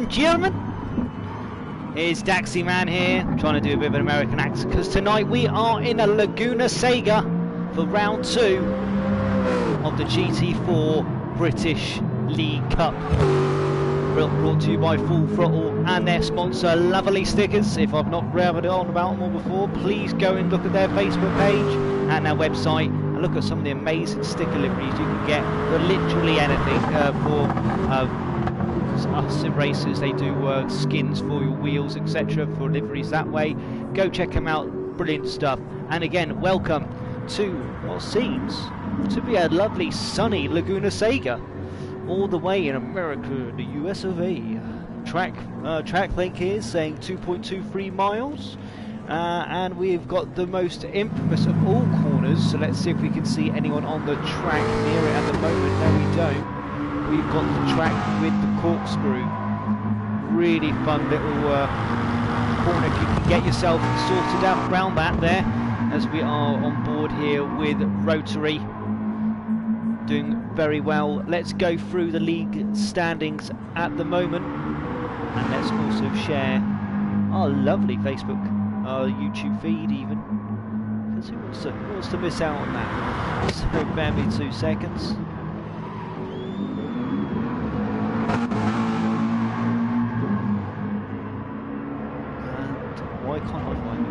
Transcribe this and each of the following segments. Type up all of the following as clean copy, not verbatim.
and gentlemen, it's Daxy Man here. I'm trying to do a bit of an American accent because tonight we are in a Laguna Seca for round 2 of the GT4 British League Cup. Brought to you by Full Throttle and their sponsor Lovely Stickers. If I've not ravelled on about them all before, please go and look at their Facebook page and their website and look at some of the amazing sticker liveries you can get for literally anything. For us sim racers, they do skins for your wheels, etc., for liveries that way. Go check them out, brilliant stuff. And again, welcome to what seems to be a lovely sunny Laguna Seca, all the way in America, the US of A. Track link here saying 2.23 miles, and we've got the most infamous of all corners, so let's see if we can see anyone on the track near it at the moment. No, we don't. We've got the track with the corkscrew. Really fun little corner if you can get yourself sorted out around that there, as we are on board here with Rotary. Doing very well. Let's go through the league standings at the moment, and let's also share our lovely Facebook, our YouTube feed even, because who wants to miss out on that? So bear me 2 seconds. And why can't I find it?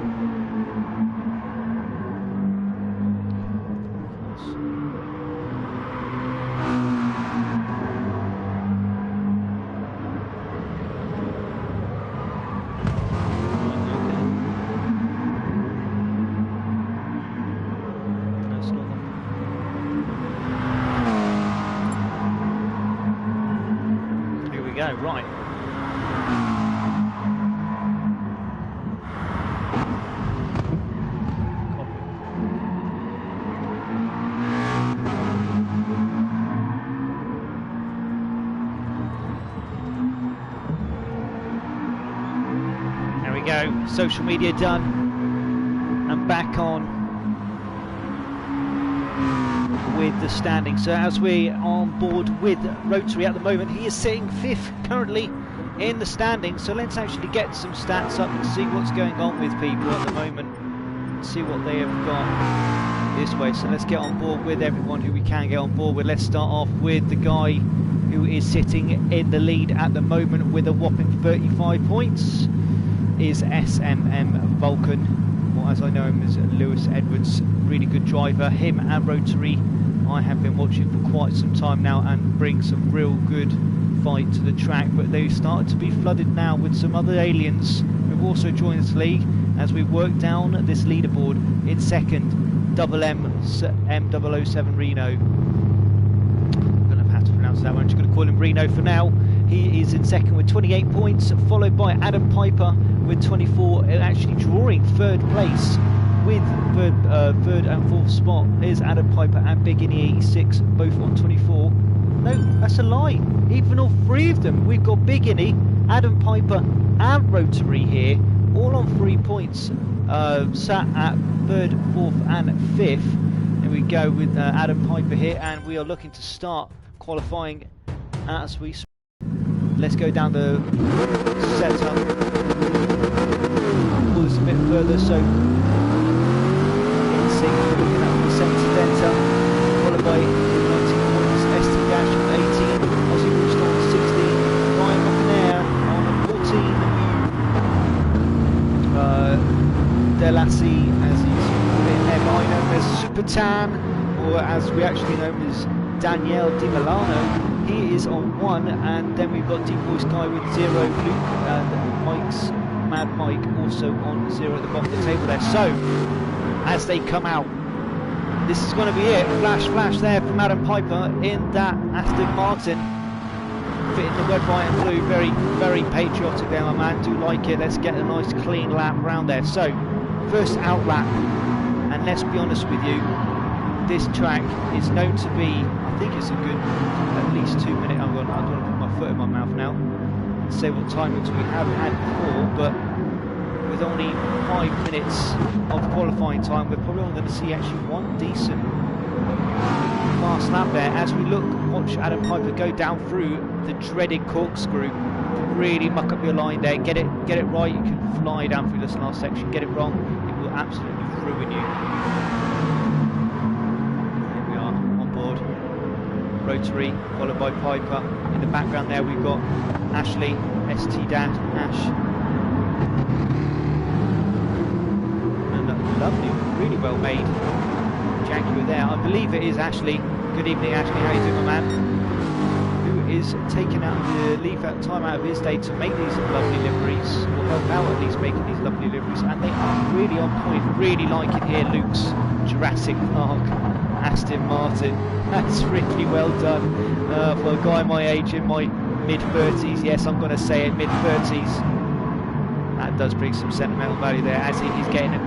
Right. There we go. Social media done. And back on with the standings. So as we're on board with Rotary at the moment, he is sitting 5th currently in the standings. So let's actually get some stats up and see what's going on with people at the moment, see what they have got this way. So let's get on board with everyone who we can get on board with. Let's start off with the guy who is sitting in the lead at the moment with a whopping 35 points, is SMM Vulcan, or as I know him as Lewis Edwards. Really good driver. Him and Rotary I have been watching for quite some time now and bring some real good fight to the track, but they start to be flooded now with some other aliens who've also joined this league as we work down this leaderboard. In second, Double M007 Reno. I'm going to have to pronounce that one. I'm just going to call him Reno for now. He is in second with 28 points, followed by Adam Piper with 24, actually drawing third place with third and fourth spot. Here's Adam Piper and Big Innie 86, both on 24. No, that's a lie. Even all 3 of them. We've got Big Innie, Adam Piper and Rotary here, all on 3 points. Sat at 3rd, 4th and 5th. There we go with Adam Piper here, and we are looking to start qualifying as we speak. Let's go down the setup. Pull this a bit further, so looking at the centre delta, followed by 19 points, ST-18, Aussie Roost on 16, Ryan McNair on 14, Delassie, as he's put it in there, by known as Super Tan, or as we actually know him as Daniel Di Milano. He is on 1, and then we've got Deep Voice Guy with 0, Luke and Mike's Mad Mike also on 0 at the bottom of the table there. So as they come out, this is going to be it. Flash there from Adam Piper in that Aston Martin, fitting the red, white and blue. Very, very patriotic there, my man. Do like it. Let's get a nice clean lap around there. So first out lap, and let's be honest with you, this track is known to be, I think it's a good at least 2 minutes. I don't want to put my foot in my mouth now and say what timings we have had before, but with only 5 minutes of qualifying time, we're probably only going to see actually one decent fast lap there as we watch Adam Piper go down through the dreaded corkscrew. really muck up your line there. Get it right, you can fly down through this last section. Get it wrong, it will absolutely ruin you. Here we are, on board. Rotary, followed by Piper. In the background there we've got Ashley, Ash. And a lovely, really well made Jaguar there. I believe it is Ashley. Good evening, Ashley, how you doing, my man? Who is taking out the time out of his day to make these lovely liveries, or help out at least making these lovely liveries, and they are really on point. Really like it here, Luke's Jurassic Park Aston Martin. That's really well done for a guy my age, in my mid-30s. Yes, I'm going to say it, mid-30s. That does bring some sentimental value there, as he is getting a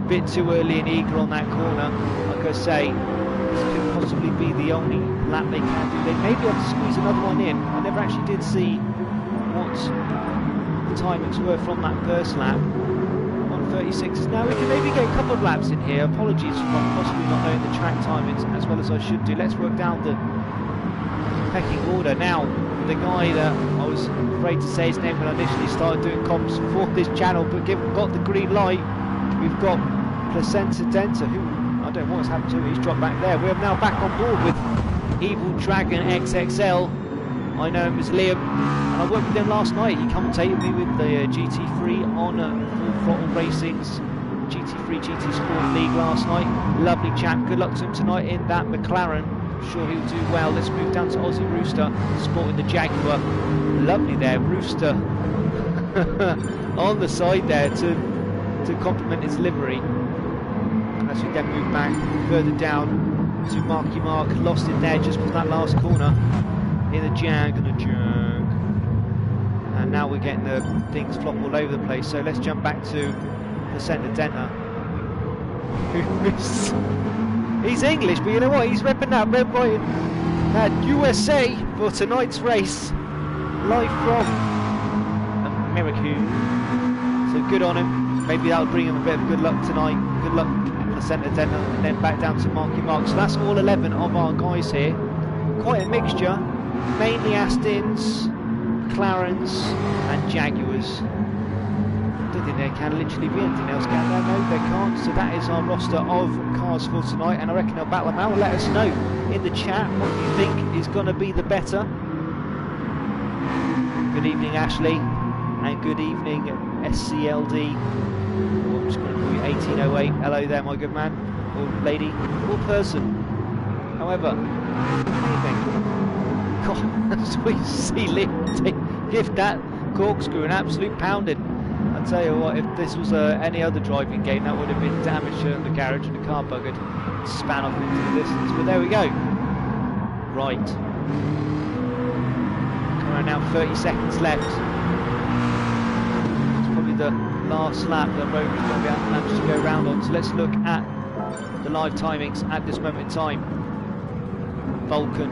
bit too early and eager on that corner. Like I say, this could possibly be the only lap they can do. They may be able to squeeze another one in. I never actually did see what the timings were from that first lap. 1:36. Now we can maybe get a couple of laps in here. Apologies for possibly not knowing the track timings as well as I should do. Let's work down the pecking order. Now, the guy that I was afraid to say his name when I initially started doing comps for this channel, but got the green light, we've got Placenta Denta, who, I don't know what's happened to him, he's dropped back there. We are now back on board with Evil Dragon XXL. I know him as Liam, and I worked with him last night. He commentated me with the GT3 on Full Throttle Racing's GT3 GT Sport League last night. Lovely chap, good luck to him tonight in that McLaren. I'm sure he'll do well. Let's move down to Aussie Rooster, sporting the Jaguar. Lovely there, Rooster on the side there to complement his livery. As we then move back further down to Marky Mark, lost it there just before that last corner in the Jag. And now we're getting the things flop all over the place, so let's jump back to the centre Denta. He's English, but you know what, he's repping that red, white and USA for tonight's race, live from America. So good on him. Maybe that'll bring him a bit of good luck tonight. Good luck for the centre Denta, and then back down to Marky Mark. So that's all 11 of our guys here. Quite a mixture, mainly Astons, McLarens and Jaguars. I don't think there can literally be anything else, can there? No, they can't. So that is our roster of cars for tonight, and I reckon they'll battle them out. Let us know in the chat what you think is going to be the better. Good evening, Ashley, and good evening, SCLD. I'm just going to call you 1808. Hello there, my good man, or lady, or person. However, what do you think? God, that's what you see Liam give that corkscrew an absolute pounding. I tell you what, if this was any other driving game, that would have been damage to the garage and the car buggered, span off into the distance. But there we go. Right. Come on now, 30 seconds left. It's probably the last lap that Roman's going to be able to manage to go round on. So let's look at the live timings at this moment in time. Vulcan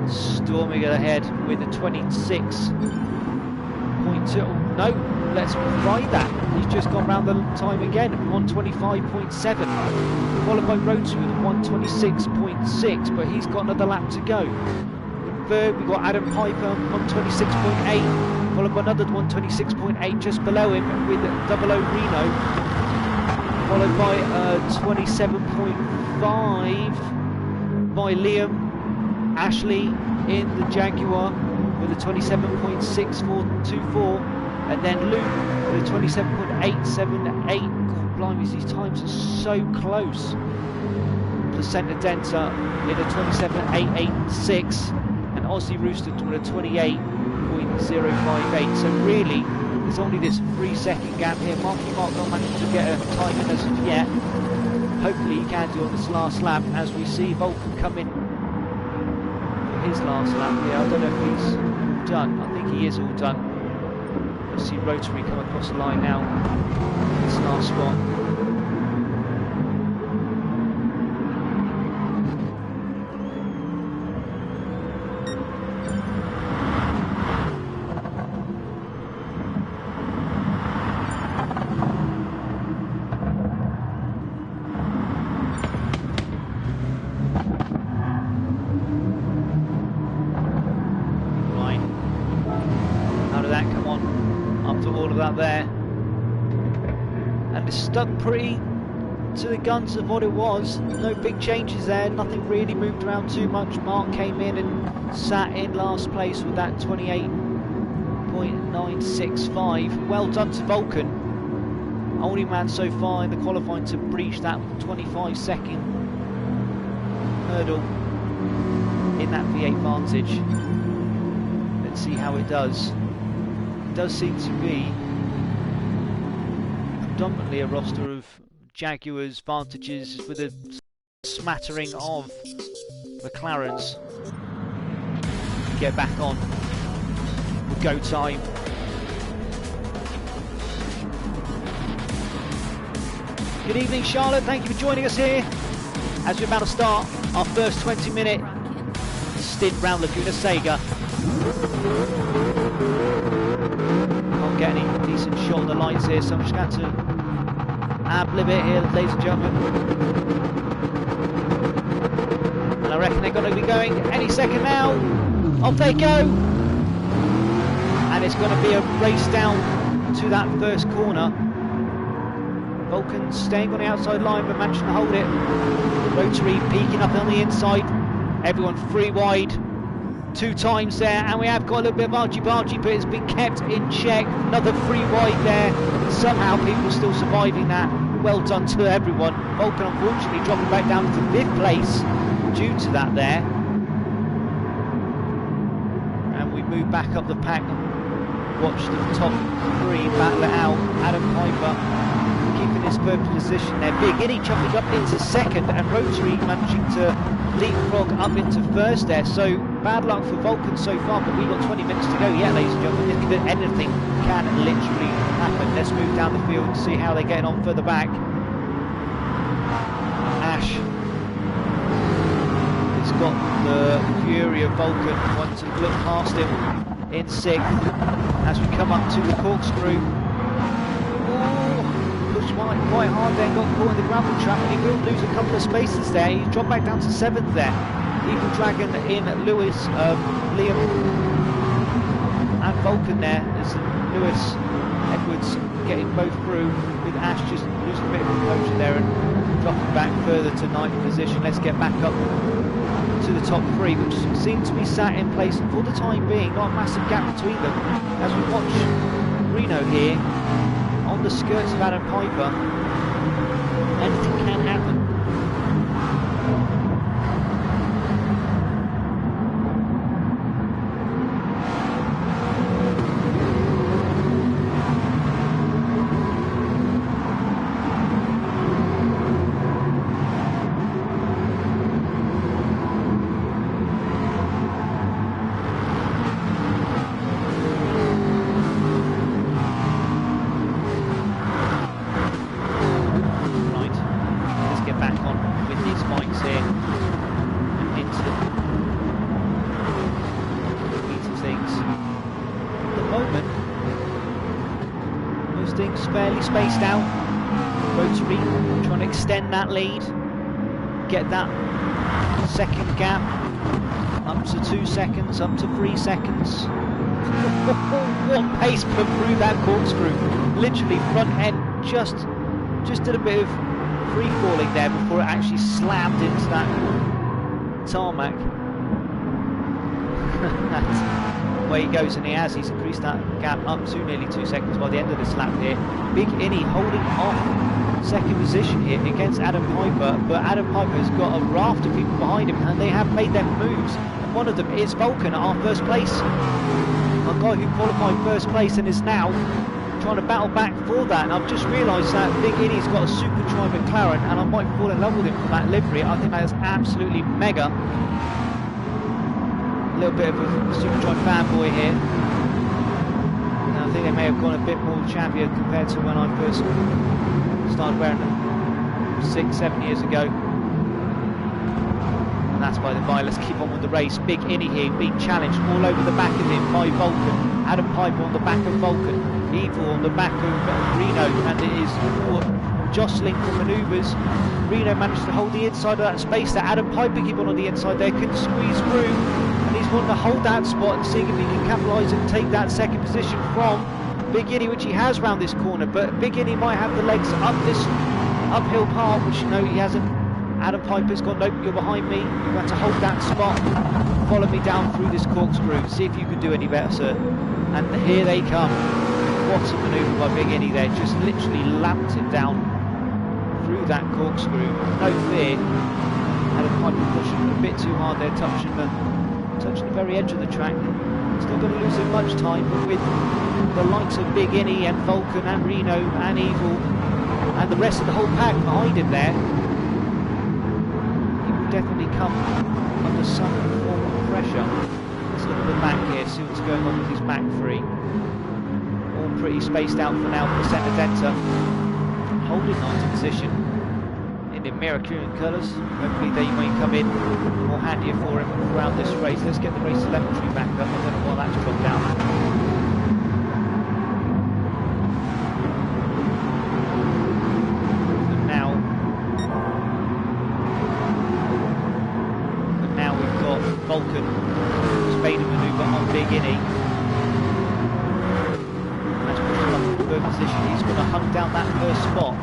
storming ahead with a 26.2. No, let's ride that. He's just gone round the time again, 125.7. Followed by Rotary with 126.6, but he's got another lap to go. In third, we've got Adam Piper, 126.8. Followed by another 126.8 just below him with Double O Reno. Followed by 27.5 by Liam. Ashley in the Jaguar with a 27.6424, and then Luke with a 27.878. God blimey, these times are so close. Placenta Denta in a 27.886, and Aussie Rooster with a 28.058. So really, there's only this 3-second gap here. Marky Mark not managed to get a time in as of yet. Hopefully he can do on this last lap, as we see Vulcan come in his last lap. Yeah, I don't know if he's done. I think he is all done. Let's see Rotary come across the line now. This last spot. out of that, come on, after all of that there. And it's stuck pretty to the guns of what it was. No big changes there, nothing really moved around too much. Mark came in and sat in last place with that 28.965. Well done to Vulcan, only man so far in the qualifying to breach that 25-second hurdle in that V8 Vantage. Let's see how it does. It does seem to be predominantly a roster of Jaguars, Vantages, with a smattering of McLarens. Get back on with go time. Good evening, Charlotte. Thank you for joining us here as we're about to start our first 20-minute stint round Laguna Seca. Can't get any decent shot on the lights here, so I'm just going to ad-lib it here, ladies and gentlemen. And I reckon they're going to be going any second now. Off they go! And it's going to be a race down to that first corner. Vulcan staying on the outside line but managing to hold it. Rotary peeking up on the inside. Everyone free wide 2 times there, and we have got a little bit of argy-bargy, but it's been kept in check. Another free wide there, and somehow people are still surviving that. Well done to everyone. Vulcan unfortunately dropping back down to 5th place due to that there. And we move back up the pack and watch the top 3 battle it out. Adam Piper keeping his third position there. Big Innie jumping up into 2nd, and Rotary managing to leapfrog up into 1st there. So bad luck for Vulcan so far, but we've got 20 minutes to go yet, ladies and gentlemen. Anything can literally happen. Let's move down the field and see how they're getting on further back. Ash has got the fury of Vulcan, wants to look past him in 6th as we come up to the corkscrew. Quite hard there, got caught in the gravel trap, and he will lose a couple of spaces there. He's dropped back down to 7th there. Evil Dragon in Lewis, Liam and Vulcan there as Lewis, Edwards getting both through, with Ash just losing a bit of composure there and dropping back further to 9th position. Let's get back up to the top 3, which seem to be sat in place, and for the time being not a massive gap between them as we watch Reno here on the skirts of Adam Piper. Anything can happen. Fairly spaced out. Rotary trying to extend that lead, get that 2nd gap up to 2 seconds, up to 3 seconds. What pace put through that corkscrew! Literally front end just did a bit of free falling there before it actually slammed into that tarmac. Where he goes, and he's increased that gap up to nearly 2 seconds by the end of this lap here. Big Innie holding off 2nd position here against Adam Piper, but Adam Piper has got a raft of people behind him, and they have made their moves, and one of them is Vulcan at our 1st place. A guy who qualified 1st place and is now trying to battle back for that. And I've just realised that Big Innie's got a super tri McLaren, and I might fall in love with him from that livery. I think that is absolutely mega. A little bit of a Superdrive fanboy here. And I think they may have gone a bit more champion compared to when I first started wearing them 6-7 years ago. And that's by the by. Let's keep on with the race. Big Innie here being challenged all over the back of him by Vulcan. Adam Piper on the back of Vulcan. Evil on the back of Reno, and it is jostling for manoeuvres. Reno managed to hold the inside of that space there. Adam Piper keep on the inside there, couldn't squeeze through, and he's wanting to hold that spot and seeing if he can capitalise and take that second position from Big Inny, which he has round this corner. But Big Inny might have the legs up this uphill part, which no, he hasn't. Adam Piper's gone, nope, you're behind me. You have to hold that spot. Follow me down through this corkscrew. See if you can do any better, sir. And here they come. What a manoeuvre by Big Inny there. Just literally lamped it down through that corkscrew. No fear. Adam Piper pushing a bit too hard there, touching the very edge of the track. Still going to lose him much time, but with the likes of Big Inny and Vulcan and Reno and Evil and the rest of the whole pack behind him there, he will definitely come under some form of pressure. Let's look at the back here, see what's going on with his back three. All pretty spaced out for now for the centre denter. Holding 9th position in the Mercurian colours. Hopefully they may come in more handier for him throughout this race. Let's get the race telemetry back up. I don't know why that's dropped down. But now we've got Vulcan Spader manoeuvre on Big Inny. That's pushed him up in the third position. He's going to hunt down that first spot.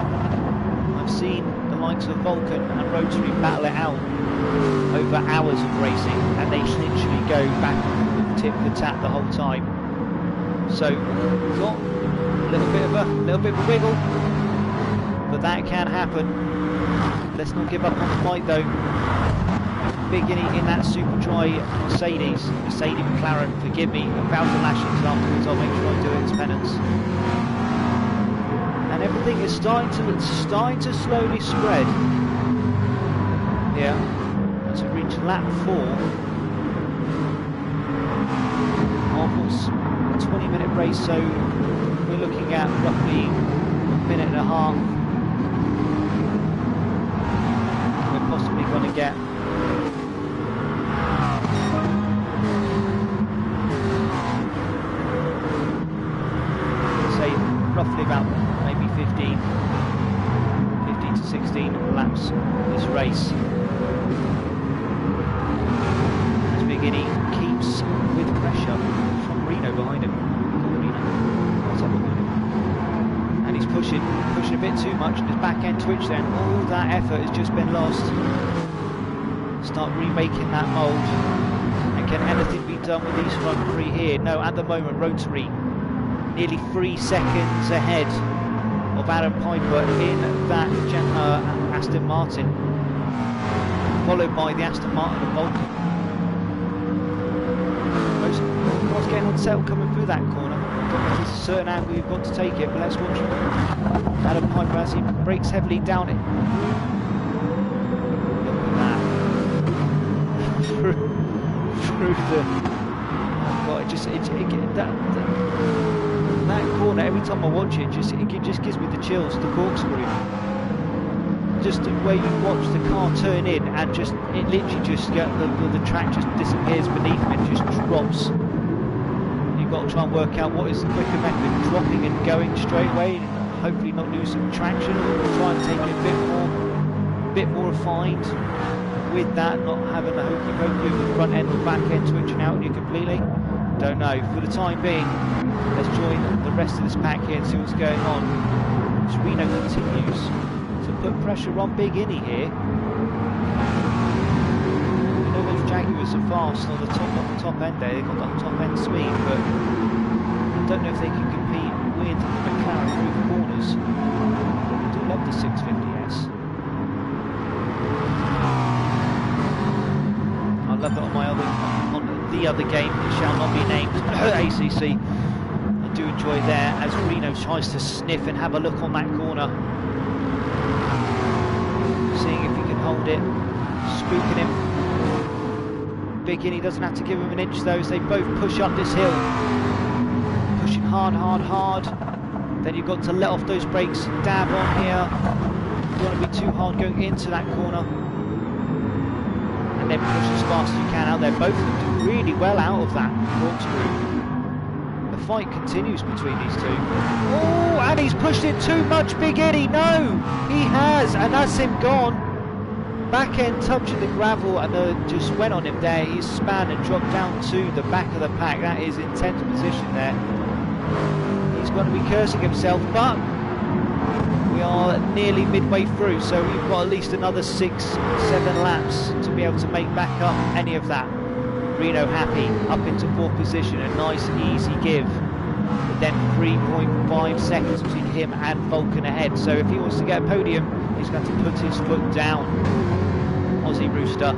I've seen the likes of Vulcan and Rotary battle it out over hours of racing, and they literally go back tip for tap the whole time. So we've got a little bit of a wiggle, but that can happen. Let's not give up on the fight though. Big Inny in that super dry Mercedes McLaren, forgive me, 1,000 lashings afterwards. I'll make sure I do its penance. And everything is starting to slowly spread. Yeah, as we reach lap 4 of what's a 20-minute race, so we're looking at roughly a minute and a half. We're possibly going to get say roughly about maybe 15 to 16 laps this race. As Big Inny keeps with pressure from Reno behind him. What's up behind him? And he's pushing a bit too much, and his back end twitch then. All that effort has just been lost. Start remaking that mould. And can anything be done with these front three here? No, at the moment Rotary nearly 3 seconds ahead of Adam Piper in that Aston Martin, followed by the Aston Martin and Vulcan. Most getting unsettled coming through that corner. I don't know if there's a certain angle you've got to take it, but let's watch Adam Piper as he brakes heavily down it. Look at that. through the... Oh God, that corner, every time I watch it, it just gives me the chills, the corkscrew. Just the way you watch the car turn in, and it literally just the track just disappears beneath him, it just drops. You've got to try and work out what is the quicker method, dropping and going straight away, and hopefully not losing traction, or try and take it a bit more refined with that, not having the hokey pokey of the front end or back end twitching out on you completely. Don't know. For the time being, let's join the rest of this pack here and see what's going on. As Reno continues to put pressure on Big Inny here. We know those Jaguars are fast on the top end there. They've got that top end speed, but I don't know if they can compete with the McLaren through the corners. I do love the 650S. I love it on the other game, it shall not be named, ACC. I do enjoy there as Reno tries to sniff and have a look on that corner, seeing if he can hold it, spooking him. Big Inny doesn't have to give him an inch though, as they both push up this hill, pushing hard. Then you've got to let off those brakes, dab on here. You don't want to be too hard going into that corner. And then push as fast as you can out there. Both of them do really well out of that corkscrew. The fight continues between these two. Oh, and he's pushed it too much, Big Inny. No, he has, and that's him gone. back end touching the gravel and just went on him there. He span and dropped down to the back of the pack. That is intense position there. He's going to be cursing himself, but we are nearly midway through, so we've got at least another 6-7 laps to be able to make back up any of that. Reno happy, up into 4th position, a nice easy give. But then 3.5 seconds between him and Vulcan ahead, so if he wants to get a podium, he's going to put his foot down. Aussie Rooster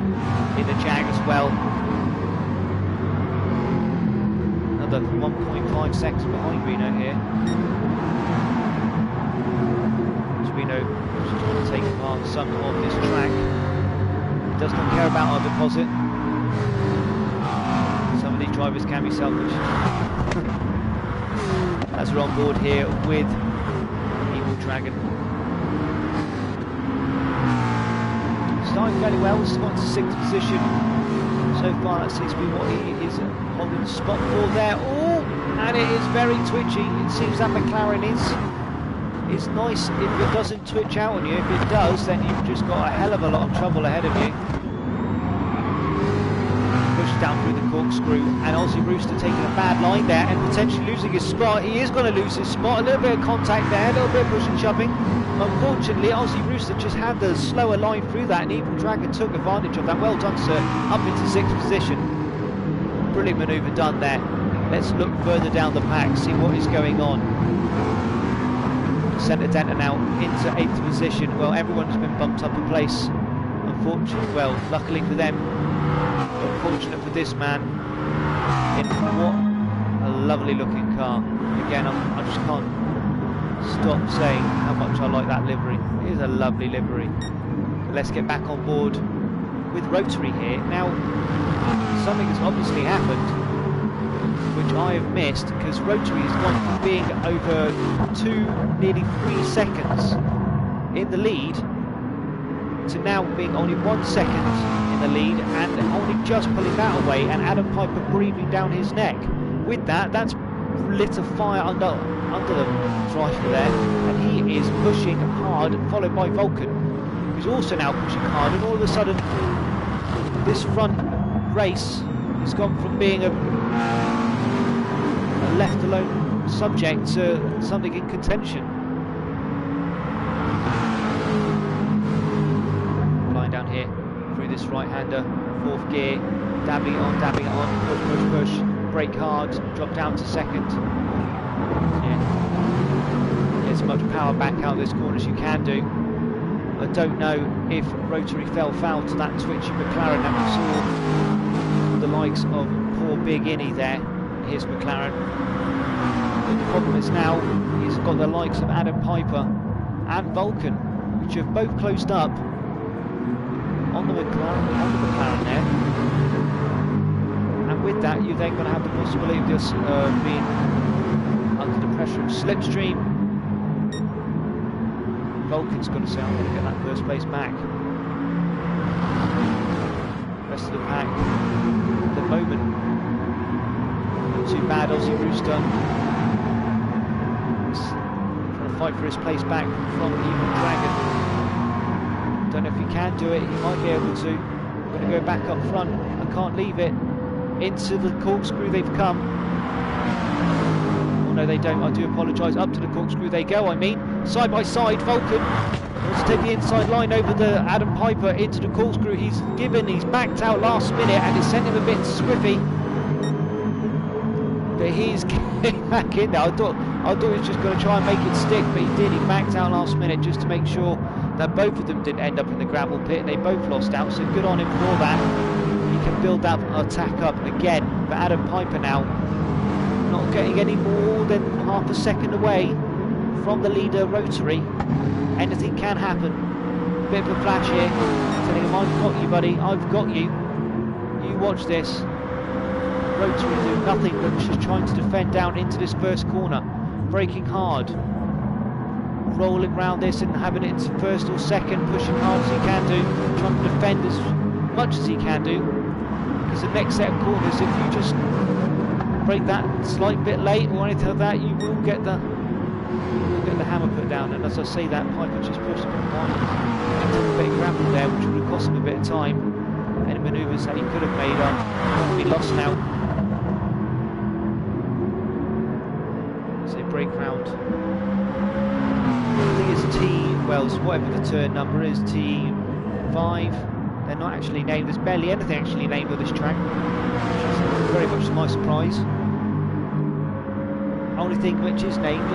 in the Jag as well. Another 1.5 seconds behind Reno here. Reno just trying to take apart some of this track. He does not care about our deposit. Some of these drivers can be selfish. As we're on board here with Evil Dragon. Starting fairly well, he's got to 6th position. So far that seems to be what he is holding the spot for there. Oh, and it is very twitchy. It seems that McLaren is nice if it doesn't twitch out on you. If it does, then you've just got a hell of a lot of trouble ahead of you. Pushed down through the corkscrew, and Aussie Rooster taking a bad line there and potentially losing his spot. He is going to lose his spot. A little bit of contact there, a little bit of push and shoving. Unfortunately, Aussie Rooster just had the slower line through that, and Evil Dragon took advantage of that. Well done, sir. Up into 6th position. Brilliant manoeuvre done there. Let's look further down the pack, see what is going on. Centre Denter now into 8th position. Well, everyone's been bumped up a place. Unfortunately, well, luckily for them, unfortunate for this man. In what a lovely looking car. Again, I just can't stop saying how much I like that livery. It is a lovely livery. Let's get back on board with Rotary here. Now, something has obviously happened, which I have missed, because Rotary has gone from being over 2, nearly 3 seconds in the lead to now being only 1 second in the lead and only just pulling that away, and Adam Piper breathing down his neck. With that, that's lit a fire under the driver there, and he is pushing hard, followed by Vulcan, who's also now pushing hard, and all of a sudden this front race has gone from being a left alone subject to something in contention. Flying down here through this right-hander, 4th gear, dabbing it on, push, brake hard, drop down to 2nd. Yeah, get as much power back out of this corner as you can do. I don't know if Rotary fell foul to that twitchy McLaren that we saw the likes of poor Big Innie there. Here's McLaren. But the problem is now he's got the likes of Adam Piper and Vulcan, which have both closed up on the McLaren there. And with that, you're then going to have the possibility of just being under the pressure of slipstream. Vulcan's got to say, I'm going to get that 1st place back. Rest of the pack, at the moment, not too bad. Aussie Rooster trying to fight for his place back from Evil Dragon. Don't know if he can do it, he might be able to. I'm going to go back up front, I can't leave it. Into the corkscrew they've come. Oh no, they don't, I do apologise. Up to the corkscrew they go, I mean. Side by side, Vulcan wants to take the inside line over the Adam Piper into the corkscrew. He's backed out last minute and it's sent him a bit squiffy. But he's getting back in there. I thought he was just going to try and make it stick, but he did. He backed out last minute just to make sure that both of them didn't end up in the gravel pit, and they both lost out, so good on him for that. He can build that attack up again. But Adam Piper now not getting any more than half a second away from the leader Rotary. Anything can happen. Bit of a flash here, telling him, I've got you, buddy, I've got you. You watch this. Rotary doing nothing but just trying to defend down into this 1st corner. Braking hard. Rolling round this and having it into 1st or 2nd, pushing hard as he can do. Trying to defend as much as he can do. Because the next set of corners, if you just break that slight bit late or anything like that, you will get the We'll get the hammer put down, and as I say that, Piper just pushed him behind. He took a bit of gravel there, which would have cost him a bit of time. Any manoeuvres that he could have made are probably lost now. So brake round. I think it's whatever the turn number is, T5. They're not actually named. There's barely anything actually named on this track, which is very much to my surprise. Only thing which is named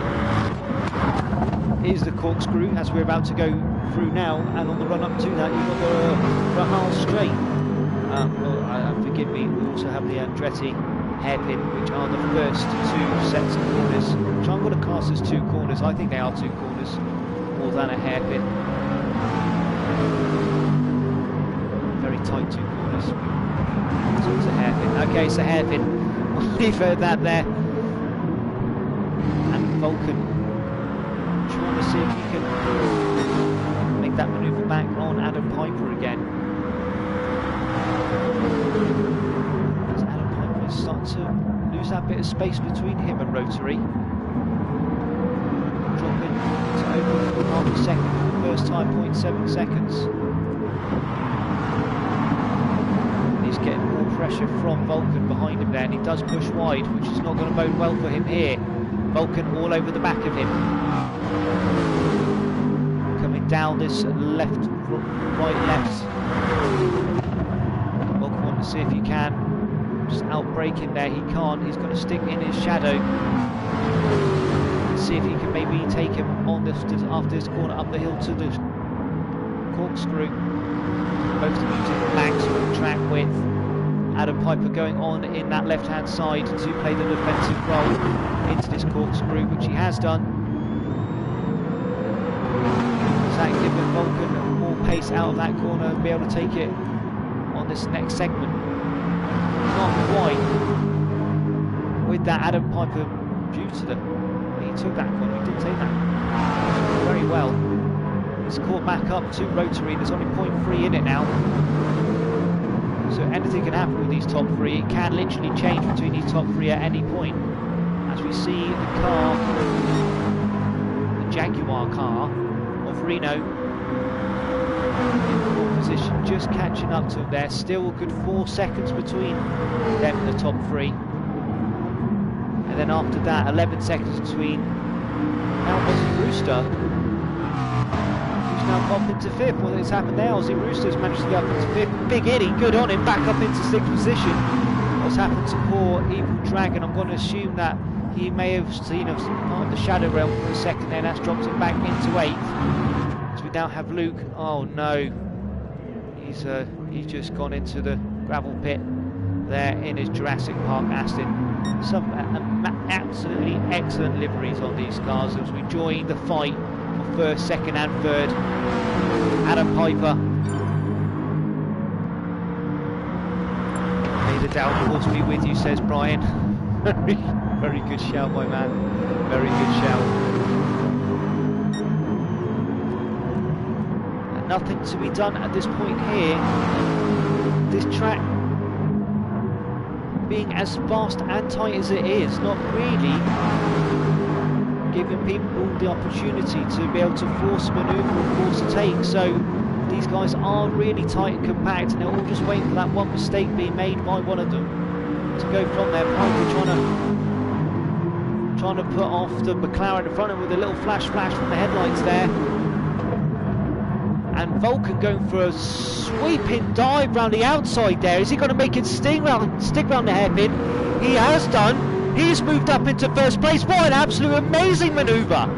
is the corkscrew, as we're about to go through now, and on the run up to that you've got the Rahal Straight. Forgive me, we also have the Andretti hairpin, which are the first two sets of corners, which I'm going to cast as two corners. I think they are two corners more than a hairpin. Very tight two corners. So it's a hairpin. Okay, it's a hairpin. We'll leave that there. And Vulcan trying to see if he can make that manoeuvre back on Adam Piper again. As Adam Piper is starting to lose that bit of space between him and Rotary. Dropping to over half a second for the first time, 0.7 seconds. He's getting more pressure from Vulcan behind him there, and he does push wide, which is not going to bode well for him here. Vulcan all over the back of him. Coming down this left, right, left. Vulcan wants to see if he can just out-brake him there. He can't. He's going to stick in his shadow. See if he can maybe take him on this after this corner up the hill to the corkscrew. Both of them using maximum track width. Adam Piper going on in that left-hand side to play the defensive role into this corkscrew, which he has done. Does that give Vulcan more pace out of that corner and be able to take it on this next segment? Not quite. With that, Adam Piper, due to the... he took that corner, he did take that very well. He's caught back up to Rotary, there's only 0.3 in it now. So anything can happen with these top three. It can literally change between these top three at any point. As we see the car, the Jaguar car of Reno, in pole position, just catching up to him there. Still a good 4 seconds between them and the top three. And then after that, 11 seconds between now Aussie Rooster, who's now popped into fifth. What has happened there? Aussie Rooster's managed to get up into fifth. Big Eddie, good on him, back up into sixth position. What's happened to poor Evil Dragon? I'm going to assume that he may have seen us part of the shadow realm for a second there. That's dropped him back into eighth. So we now have Luke. Oh no, he's just gone into the gravel pit there in his Jurassic Park Aston. Some absolutely excellent liveries on these cars as we join the fight for first, second and third. Adam Piper. May the downforce be with you, says Brian. Very good shout, my man. Very good shout. And nothing to be done at this point here. This track being as fast and tight as it is, not really giving people the opportunity to be able to force manoeuvre or force a take. So these guys are really tight and compact, and they're all just waiting for that one mistake being made by one of them to go from there. Piper trying to put off the McLaren in front of him with a little flash from the headlights there. And Vulcan going for a sweeping dive round the outside there. Is he going to make it stick round the hairpin? He has done. He's moved up into first place. What an absolute amazing manoeuvre.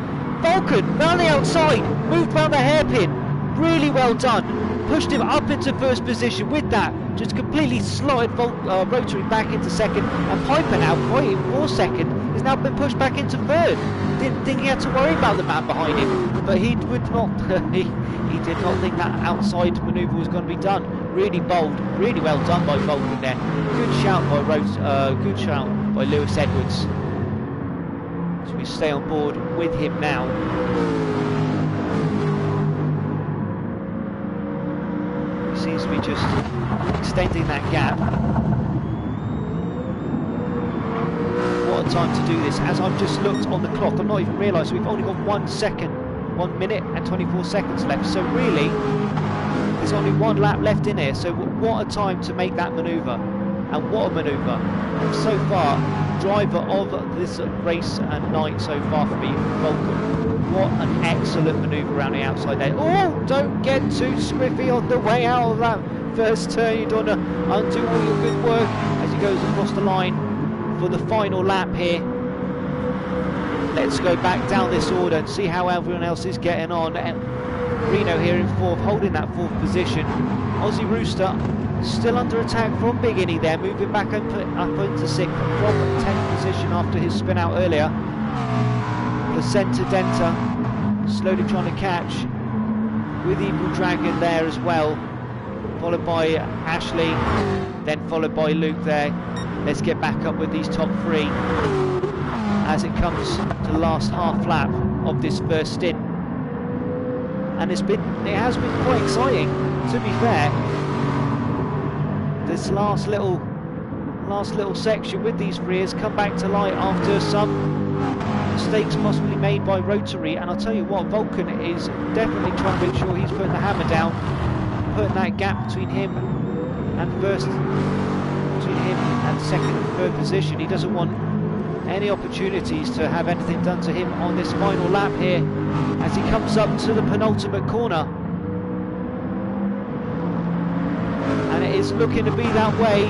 Vulcan round the outside, moved round the hairpin. Really well done. Pushed him up into first position with that. Just completely slotted Rotary back into second. And Piper now fighting for second. He's now been pushed back into third. Didn't think he had to worry about the man behind him, but he would not. he did not think that outside manoeuvre was going to be done. Really bold, really well done by Vulcan there. Good shout by Lewis Edwards. So we stay on board with him now. He seems to be just extending that gap. What a time to do this. As I've just looked on the clock, I've not even realised we've only got 1 second, 1 minute and 24 seconds left. So really, there's only 1 lap left in here. So what a time to make that manoeuvre, and what a manoeuvre. So far, driver of this race and night so far for me, Vulcan. What an excellent manoeuvre around the outside there. Oh, don't get too squiffy on the way out of that first turn. You don't want to undo all your good work as he goes across the line for the final lap here. Let's go back down this order and see how everyone else is getting on. Reno here in 4th, holding that 4th position. Aussie Rooster still under attack from Bigini there, moving back up into 6th from 10th position after his spin out earlier. Placenta Denta slowly trying to catch with Evil Dragon there as well, followed by Ashley, then followed by Luke there. Let's get back up with these top 3 as it comes to the last half lap of this first stint. And it has been quite exciting, to be fair. This last little section with these 3 has come back to light after some mistakes possibly made by Rotary, and I'll tell you what, Vulcan is definitely trying to make sure he's putting the hammer down, putting that gap between him and second and third position. He doesn't want any opportunities to have anything done to him on this final lap here as he comes up to the penultimate corner. And it is looking to be that way.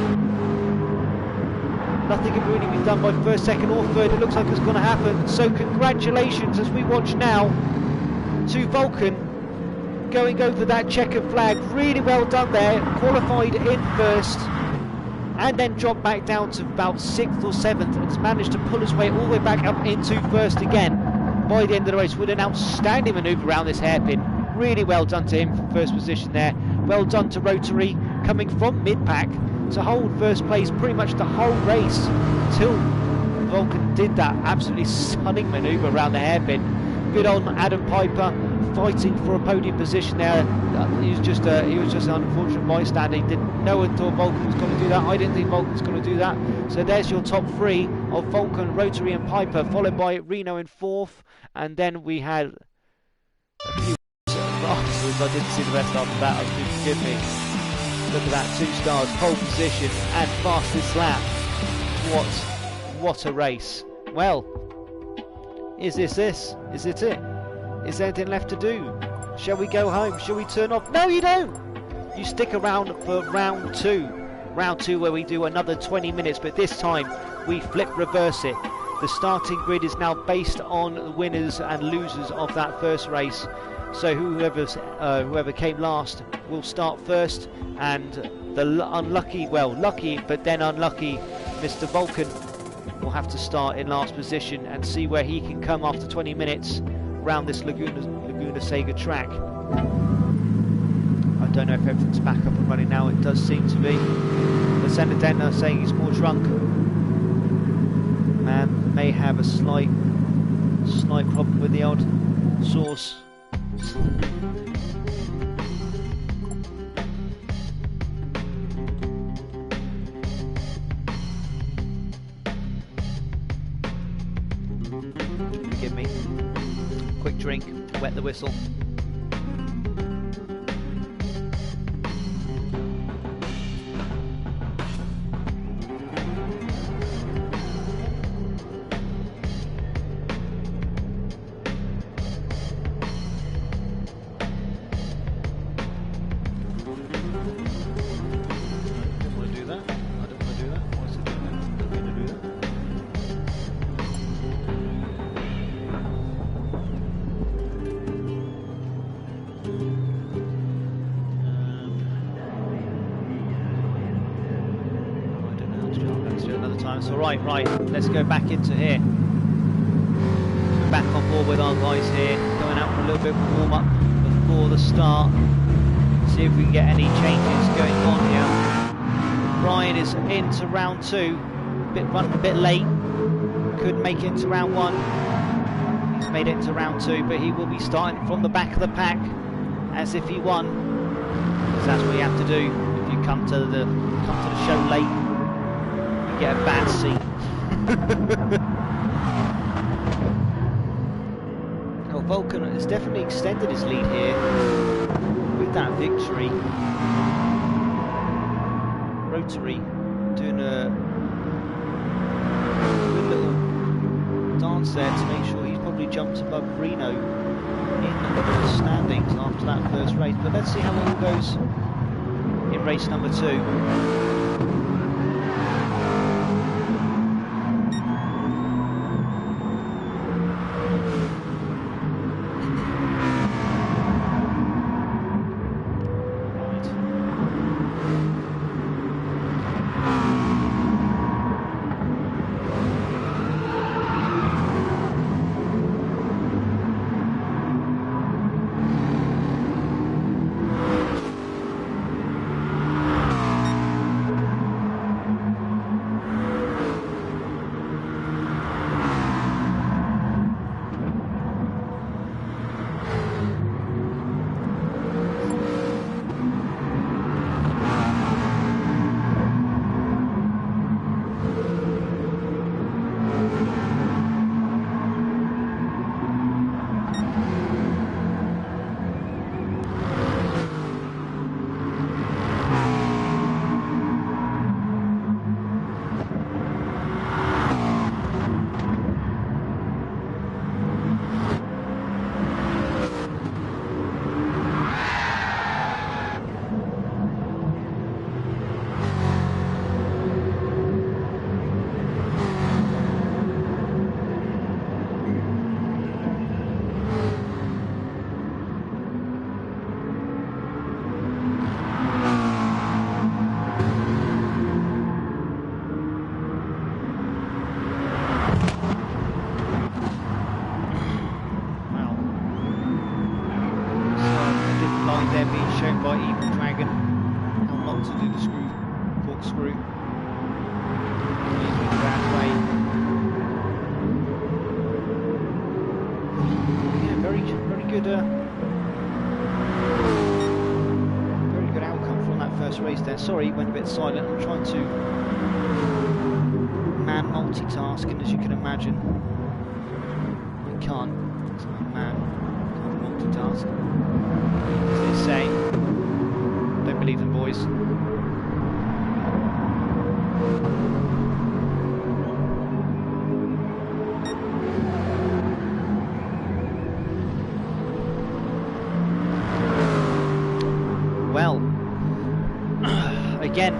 Nothing can really be done by first, second or third. It looks like it's going to happen. So congratulations as we watch now to Vulcan going over that checkered flag. Really well done there. Qualified in first and then dropped back down to about 6th or 7th and has managed to pull his way all the way back up into first again by the end of the race with an outstanding manoeuvre around this hairpin. Really well done to him for first position there. Well done to Rotary coming from mid-pack to hold first place pretty much the whole race until Vulcan did that absolutely stunning manoeuvre around the hairpin. Good on Adam Piper fighting for a podium position there. He was just an unfortunate bystander. He didn't know until Vulcan was going to do that. I didn't think Vulcan was going to do that. So there's your top 3 of Vulcan, Rotary and Piper, followed by Reno in 4th, and then we had a few afterwards. I didn't see the rest after that. Forgive me. Look at that, 2 stars, pole position and fastest lap. What a race. Well, is this it? Is there anything left to do? Shall we go home? Shall we turn off? No, you don't! You stick around for round 2. Round 2 where we do another 20 minutes, but this time we reverse it. The starting grid is now based on the winners and losers of that first race. So whoever came last will start first, and the lucky but then unlucky Mr. Vulcan will have to start in last position and see where he can come after 20 minutes around this Laguna Seca track. I don't know if everything's back up and running now. It does seem to be. The Senadena saying he's more drunk. Man may have a slight problem with the old source. Forgive me. Quick drink to wet the whistle. So right, let's go back into here. We're back on board with our guys here, going out for a little bit of warm up before the start. See if we can get any changes going on here. Brian is into round 2, running a bit late. Couldn't make it into round 1. He's made it into round 2, but he will be starting from the back of the pack as if he won. Because that's what you have to do if you come to the show late. Get a bad seat. Vulcan has definitely extended his lead here with that victory. Rotary doing a good little dance there to make sure he's probably jumped above Reno in the standings after that first race. But let's see how it all goes in race number 2. Very good outcome from that first race there. Sorry, it went a bit silent. I'm trying to man multitask, and as you can imagine, I can't. It's not a man. Can't multitask. As they say, don't believe them, boys. Again,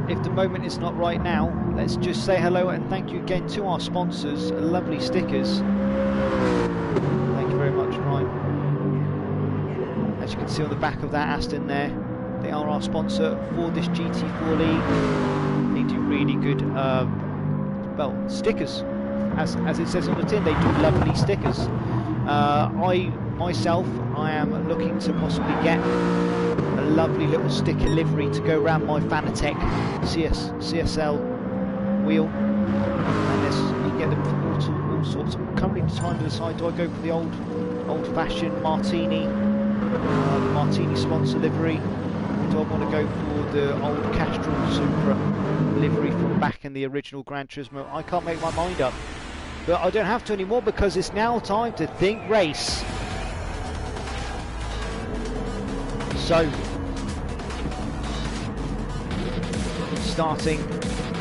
if the moment is not right now, let's just say hello and thank you again to our sponsors. Lovely stickers. Thank you very much, Ryan. As you can see on the back of that Aston there, they are our sponsor for this GT4 League. They do really good, well, stickers. As it says on the tin, they do lovely stickers. I am looking to possibly get a lovely little sticker livery to go around my Fanatec CSL wheel, and this, you get them for all sorts. I'm currently trying to decide, do I go for the old-fashioned Martini sponsor livery, or do I want to go for the old Castrol Supra livery from back in the original Gran Turismo? I can't make my mind up, but I don't have to anymore because it's now time to think race. So, starting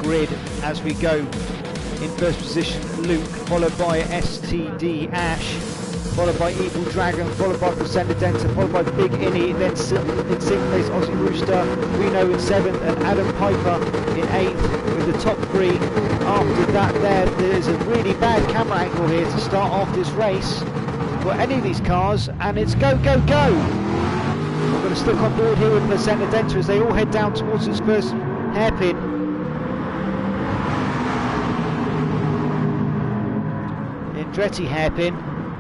grid as we go. In first position, Luke, followed by STD Ash, followed by Evil Dragon, followed by Presentadenta, followed by Big Innie, then in 6th place Aussie Rooster, Reno in 7th, and Adam Piper in 8th with the top 3. After that there's a really bad camera angle here to start off this race for any of these cars, and it's go, go, go! We're going to stick on board here with Presentadenta as they all head down towards this first hairpin. Andretti hairpin,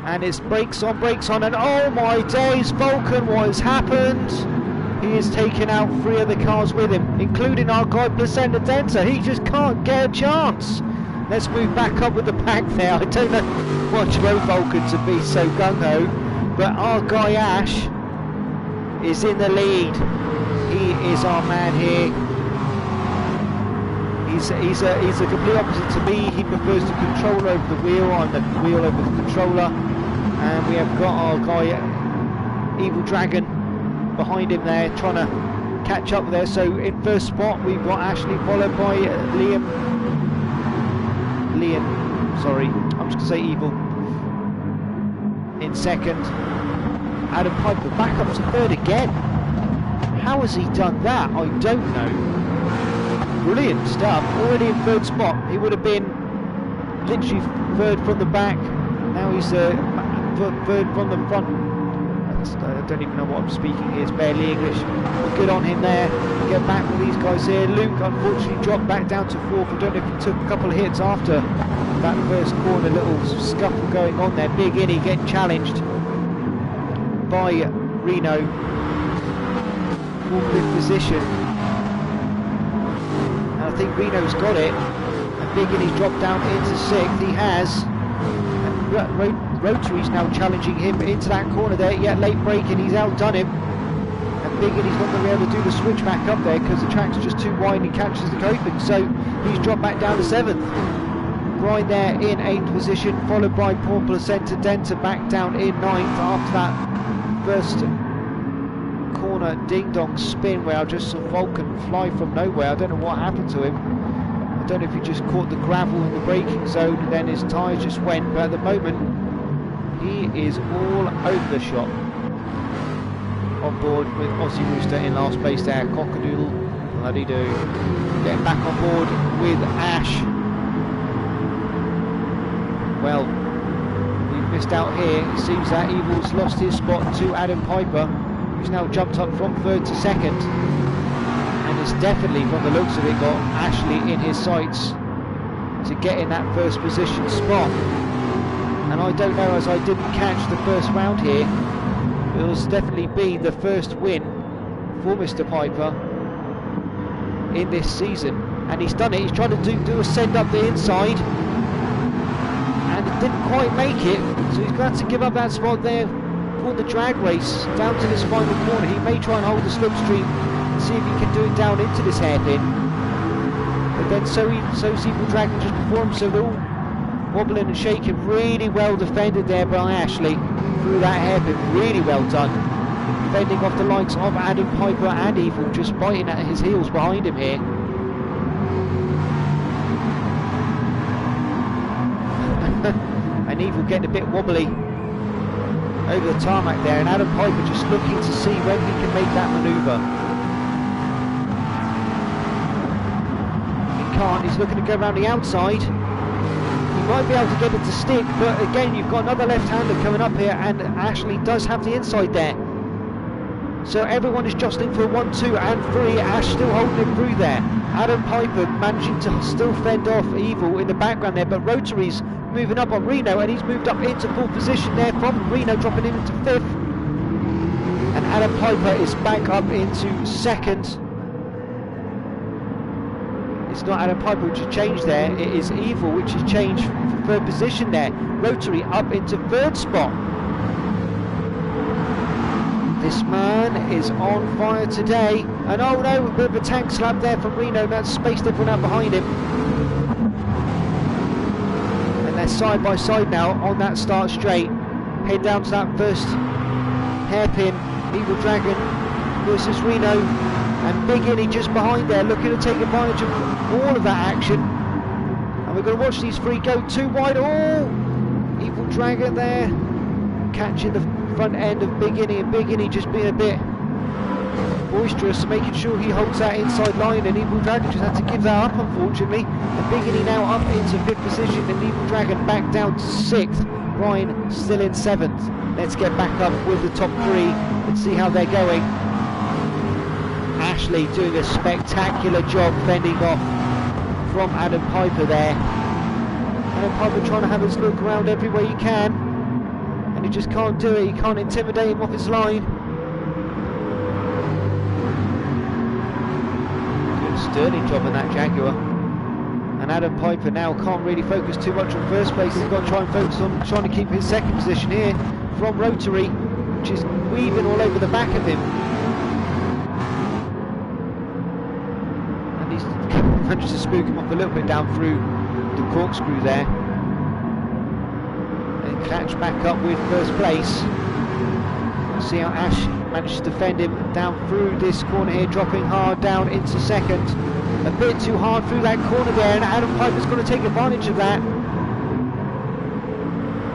and it's brakes on, and oh my days, Vulcan, what has happened? He has taken out 3 of the cars with him, including our guy Presentadenta. He just can't get a chance. Let's move back up with the pack there. I don't know what drove Vulcan to be so gung-ho, but our guy Ash is in the lead. He is our man here. He He's the complete opposite to me. He prefers the controller over the wheel. I'm the wheel over the controller. And we have got our guy, Evil Dragon, behind him there, trying to catch up there. So in first spot we've got Ashley, followed by Liam, sorry, I'm just going to say Evil. In second, Adam Piper back up to third again. How has he done that? I don't know. Brilliant stuff. Already in third spot. He would have been literally third from the back. Now he's third from the front. I don't even know what I'm speaking here. It's barely English. But good on him there. Get back with these guys here. Luke unfortunately dropped back down to fourth. I don't know if he took a couple of hits after that first corner. Little scuffle going on there. Big Innie getting challenged by Reno. 4th position. And I think Reno's got it. And Big Innie's dropped down into 6th. He has. And Rotary's now challenging him into that corner there. Yet late braking, he's outdone him. And Big Innie's not going to be able to do the switch back up there because the track's just too wide and he catches the coping. So he's dropped back down to 7th. Grind there in 8th position, followed by Paul Placenta Denta back down in 9th after that first corner ding-dong spin where I just saw Vulcan fly from nowhere. I don't know what happened to him. I don't know if he just caught the gravel in the braking zone and then his tyres just went, but at the moment he is all over the shop. On board with Aussie Rooster in last place there, Cockadoodle, bloody do. Getting back on board with Ash. Well, we've missed out here. It seems that Evil's lost his spot to Adam Piper, who's now jumped up from 3rd to 2nd. And it's definitely, from the looks of it, got Ashley in his sights to get in that first position spot. And I don't know, as I didn't catch the first round here, it will definitely be the first win for Mr. Piper in this season. And he's done it. He's trying to do a send up the inside. And it didn't quite make it, so he's going to have to give up that spot there for the drag race down to this final corner. He may try and hold the slipstream and see if he can do it down into this hairpin, but then so's Evil Dragon just before him, so they're all wobbling and shaking. Really well defended there by Ashley through that hairpin. Really well done, defending off the likes of Adam Piper and Evil, just biting at his heels behind him here. And Evil getting a bit wobbly over the tarmac there, and Adam Piper just looking to see when he can make that manoeuvre. He can't. He's looking to go around the outside. He might be able to get it to stick, but again you've got another left-hander coming up here, and Ashley does have the inside there. So everyone is jostling for 1, 2 and 3. Ash still holding him through there. Adam Piper managing to still fend off Evil in the background there, but Rotary's moving up on Reno, and he's moved up into 4th position there from Reno, dropping him into 5th. And Adam Piper is back up into 2nd. It's not Adam Piper which has changed there, it is Evil which has changed from 3rd position there. Rotary up into 3rd spot. This man is on fire today. And oh no, a bit of a tank slap there from Reno, that's spaced everyone out behind him. And they're side by side now on that start straight. Head down to that first hairpin. Evil Dragon versus Reno. And Big Innie just behind there, looking to take advantage of all of that action. And we're going to watch these three go too wide. Oh! Evil Dragon there, catching the front end of Big Innie, and Big Innie just being a bit boisterous, making sure he holds that inside line, and Evil Dragon just had to give that up, unfortunately. And Big Innie now up into 5th position, and Evil Dragon back down to 6th. Ryan still in 7th. Let's get back up with the top 3 and see how they're going. Ashley doing a spectacular job fending off from Adam Piper there. Adam Piper trying to have his look around every way he can, and he just can't do it. He can't intimidate him off his line. Good sterling job on that Jaguar. And Adam Piper now can't really focus too much on first place. He's got to try and focus on trying to keep his 2nd position here from Rotary, which is weaving all over the back of him. And he's managed to spook him off a little bit down through the corkscrew there. And catch back up with first place. See how Ash managed to defend him down through this corner here, dropping hard down into second. A bit too hard through that corner there, and Adam Piper's going to take advantage of that.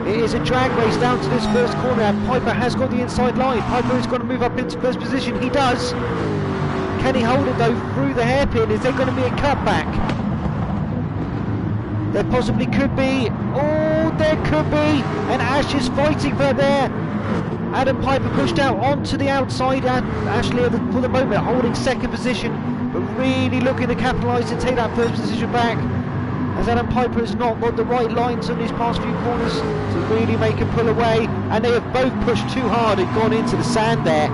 It is a drag race down to this first corner, and Piper has got the inside line. Piper is going to move up into first position. He does. Can he hold it though through the hairpin? Is there going to be a cutback? There possibly could be. Oh, there could be. And Ash is fighting for there. Adam Piper pushed out onto the outside, and Ashley for the moment holding second position, but really looking to capitalise and take that first position back, as Adam Piper has not got the right lines on these past few corners to really make a pull away, and they have both pushed too hard and gone into the sand there.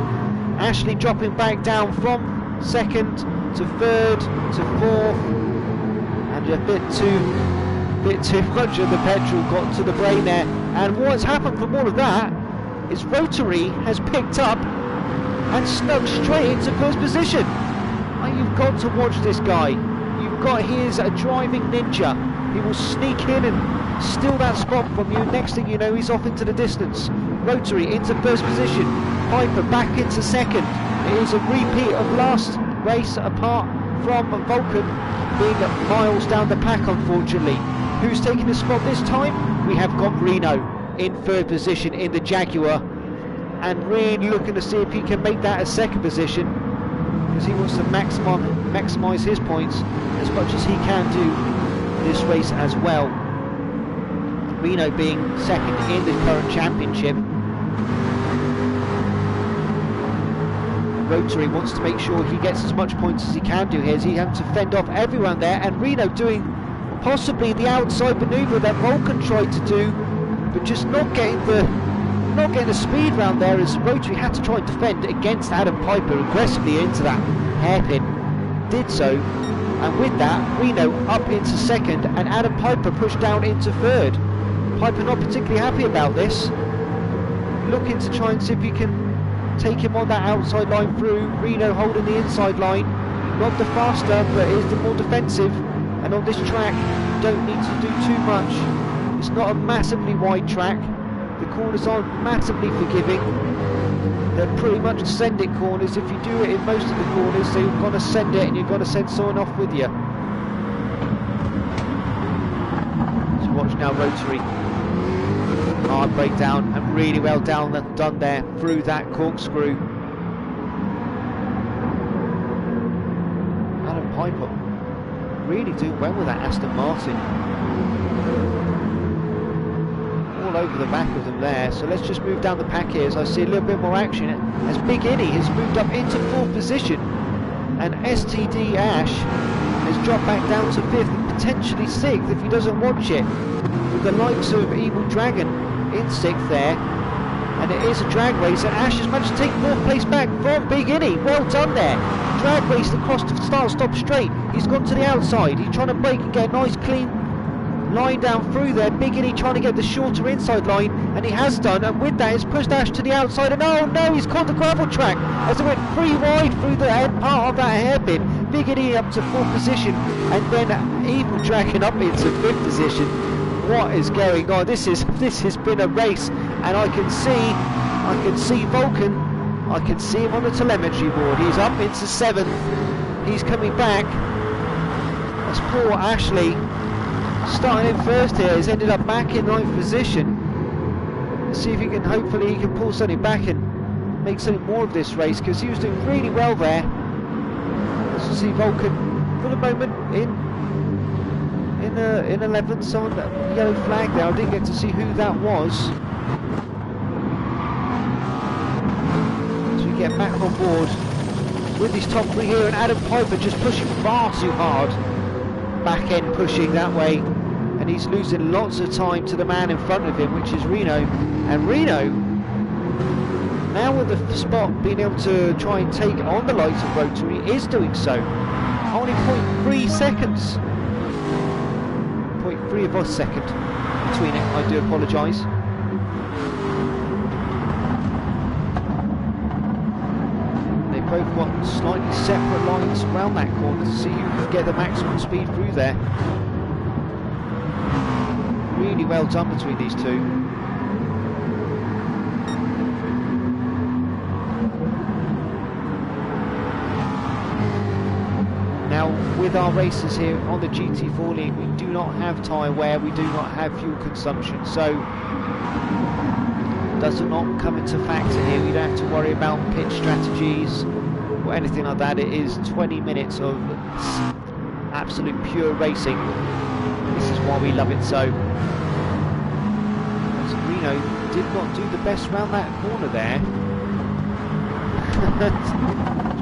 Ashley dropping back down from second to third to fourth, and a bit too much of the petrol got to the brain there. And what's happened from all of that is Rotary has picked up and snuck straight into first position. You've got to watch this guy. You've got, he is a driving ninja. He will sneak in and steal that spot from you. Next thing you know, he's off into the distance. Rotary into first position. Piper back into second. It is a repeat of last race, apart from Vulcan being miles down the pack, unfortunately. Who's taking the spot this time? We have got Reno in third position in the Jaguar, and really looking to see if he can make that a second position, because he wants to maximise his points as much as he can do this race as well. Reno being second in the current championship. Rotary wants to make sure he gets as much points as he can do here, as he has to fend off everyone there, and Reno doing possibly the outside manoeuvre that Vulcan tried to do, but just not getting the speed round there, as Rotary had to try and defend against Adam Piper aggressively into that hairpin. Did so, and with that, Reno up into second, and Adam Piper pushed down into third. Piper not particularly happy about this, looking to try and see if he can take him on that outside line through. Reno holding the inside line, not the faster, but is the more defensive, and on this track, you don't need to do too much. It's not a massively wide track. The corners aren't massively forgiving. They're pretty much send it corners. If you do it in most of the corners, so you're going to send it and you're going to send someone off with you. So watch now Rotary. Hard breakdown, and really well done there through that corkscrew. Adam Piper really doing well with that Aston Martin. All over the back of them there. So let's just move down the pack here as I see a little bit more action, as Big Innie has moved up into fourth position, and STD Ash has dropped back down to fifth and potentially sixth if he doesn't watch it, with the likes of Evil Dragon in sixth there. And it is a drag race, and Ash has managed to take fourth place back from Big Innie. Well done there. Drag raced across the start-stop straight. He's gone to the outside. He's trying to break and get a nice clean line down through there. Big Innie trying to get the shorter inside line, and he has done, and with that it's pushed Ash to the outside, and oh no, he's caught the gravel track as it went 3 wide through the part of that hairpin. Big Innie up to fourth position, and then Evil Dragon up into fifth position. What is going on? This has been a race, and I can see Vulcan. I can see him on the telemetry board. He's up into seventh. He's coming back. That's poor Ashley. Starting in first here, he's ended up back in ninth position. Let's see if he can, hopefully he can pull something back and make something more of this race, because he was doing really well there. Let's see Vulcan for the moment in 11th, so on that yellow flag there. I didn't get to see who that was. So we get back on board with these top three here, and Adam Piper just pushing far too hard. Back end pushing that way, and he's losing lots of time to the man in front of him, which is Reno. And Reno, now with the spot being able to try and take on the likes of Rotary, is doing so. Only 0.3 seconds. 0.3 of a second between it, I do apologise. They both got slightly separate lines around that corner to see who can get the maximum speed through there. Really well done between these two. Now, with our races here on the GT4 League, we do not have tyre wear, we do not have fuel consumption, so does not come into factor here. We don't have to worry about pit strategies or anything like that. It is 20 minutes of absolute pure racing. This is why we love it so. As Reno did not do the best round that corner there.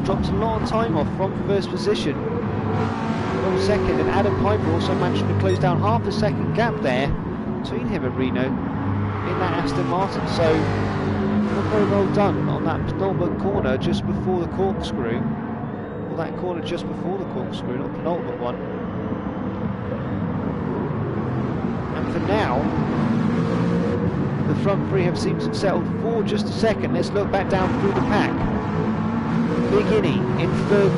Dropped a lot of time off from first position. From second, and Adam Piper also managed to close down half a second gap there between him and Reno in that Aston Martin, so not very well done on that penultimate corner just before the corkscrew, or that corner just before the corkscrew, not the penultimate one. And for now, the front three have seemed to have settled for just a second. Let's look back down through the pack. Big Innie in the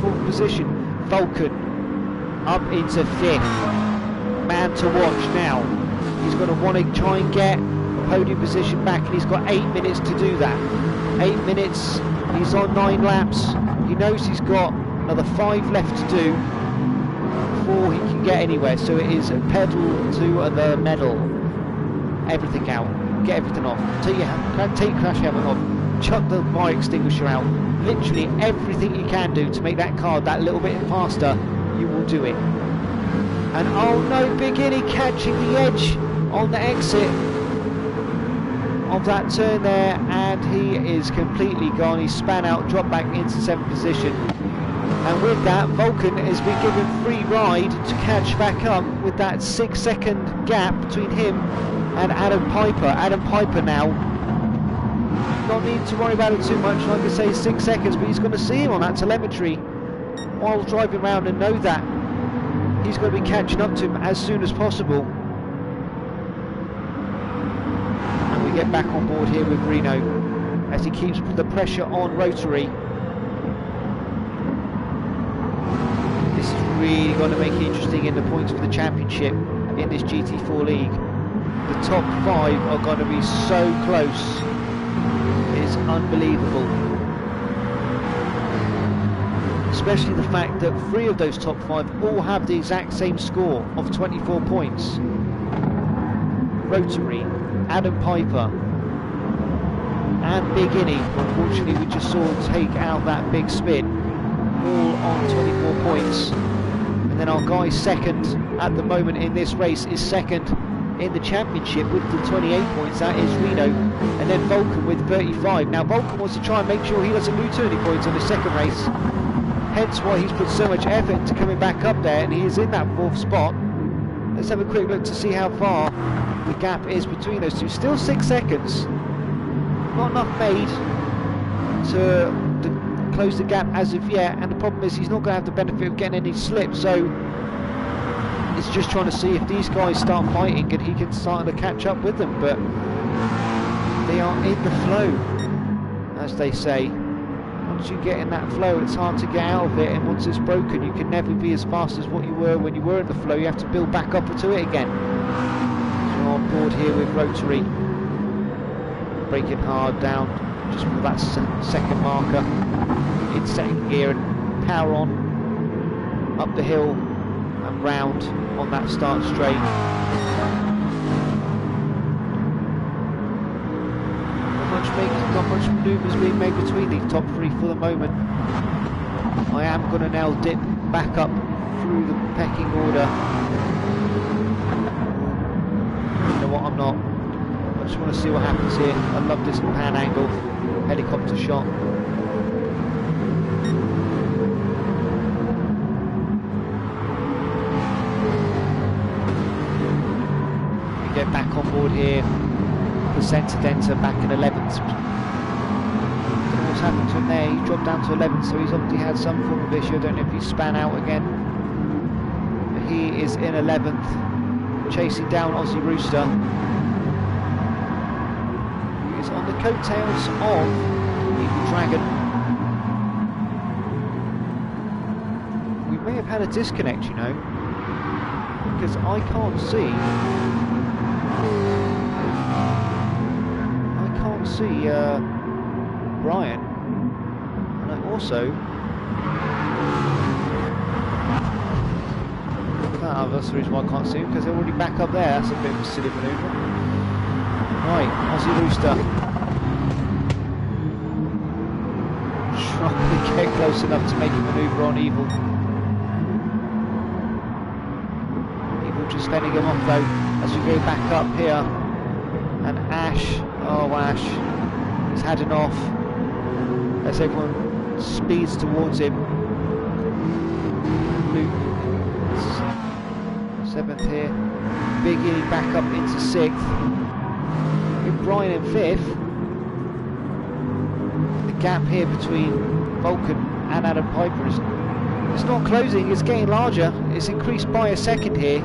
fourth position. Vulcan up into fifth. Man to watch now. He's going to want to try and get a podium position back, and he's got 8 minutes to do that. 8 minutes, he's on 9 laps. He knows he's got another 5 left to do before he can get anywhere, so it is pedal to the metal. Everything out, get everything off, take your crash helmet off, chuck the fire extinguisher out. Literally everything you can do to make that car that little bit faster, you will do it. And oh no, Big Innie catching the edge on the exit of that turn there, and he is completely gone. He span out, dropped back into 7th position, and with that, Vulcan has been given free ride to catch back up with that 6-second gap between him and Adam Piper. Adam Piper now, not need to worry about it too much, like I say, 6 seconds, but he's going to see him on that telemetry while driving around and know that he's going to be catching up to him as soon as possible. And we get back on board here with Reno as he keeps the pressure on Rotary. This is really going to make it interesting in the points for the championship in this GT4 League. The top 5 are going to be so close. It's unbelievable. Especially the fact that 3 of those top 5 all have the exact same score of 24 points. Rotary, Adam Piper and Big Innie, unfortunately we just saw take out that big spin, all on 24 points. And then our guy second at the moment in this race is second in the championship with the 28 points, that is Reno, and then Vulcan with 35. Now Vulcan wants to try and make sure he doesn't lose too many points on his second race, hence why he's put so much effort into coming back up there, and he is in that 4th spot. Let's have a quick look to see how far the gap is between those two. Still 6 seconds, not enough made to close the gap as of yet, and the problem is he's not going to have the benefit of getting any slip, so it's just trying to see if these guys start fighting and he can start to catch up with them, but they are in the flow, as they say. Once you get in that flow, it's hard to get out of it, and once it's broken, you can never be as fast as what you were when you were in the flow. You have to build back up to it again. So on board here with Rotary, braking hard down just for that second marker in second gear, and power on up the hill and round on that start straight. Not much manoeuvres being made between these top 3 for the moment. I am going to now dip back up through the pecking order. You know what, I'm not. I just want to see what happens here. I love this pan angle, helicopter shot. Get back on board here. Placenta Denta back in 11th. Don't know what's happened to him there. He dropped down to 11th, so he's obviously had some form of issue. I don't know if he span out again. But he is in 11th, chasing down Aussie Rooster. He is on the coattails of Eagle Dragon. We may have had a disconnect, you know, because I can't see Brian, and I also that's the reason why I can't see him, because they're already back up there. That's a bit of a silly manoeuvre. Right, Aussie Rooster trying to get close enough to make a manoeuvre on Evil. Evil just fending him off though as we go back up here. And Ash, oh Ash, he's had enough as everyone speeds towards him. Luke, 7th here, Big E back up into 6th, with Brian in 5th. The gap here between Vulcan and Adam Piper is it's not closing, it's getting larger. It's increased by a second here.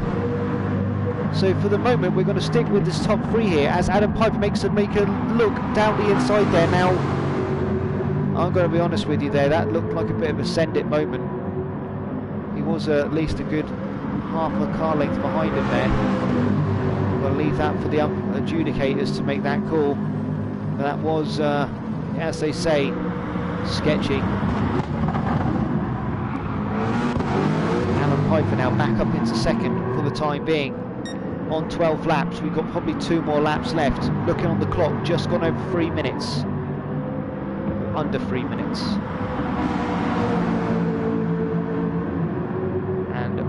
So for the moment we're going to stick with this top 3 here as Adam Piper makes a look down the inside there. Now I'm going to be honest with you there, that looked like a bit of a send it moment. He was at least a good half a car length behind him there. We'll leave that for the adjudicators to make that call. But that was, as they say, sketchy. Alan Piper now back up into 2nd for the time being. On 12 laps, we've got probably 2 more laps left. Looking on the clock, just gone over 3 minutes. Under 3 minutes.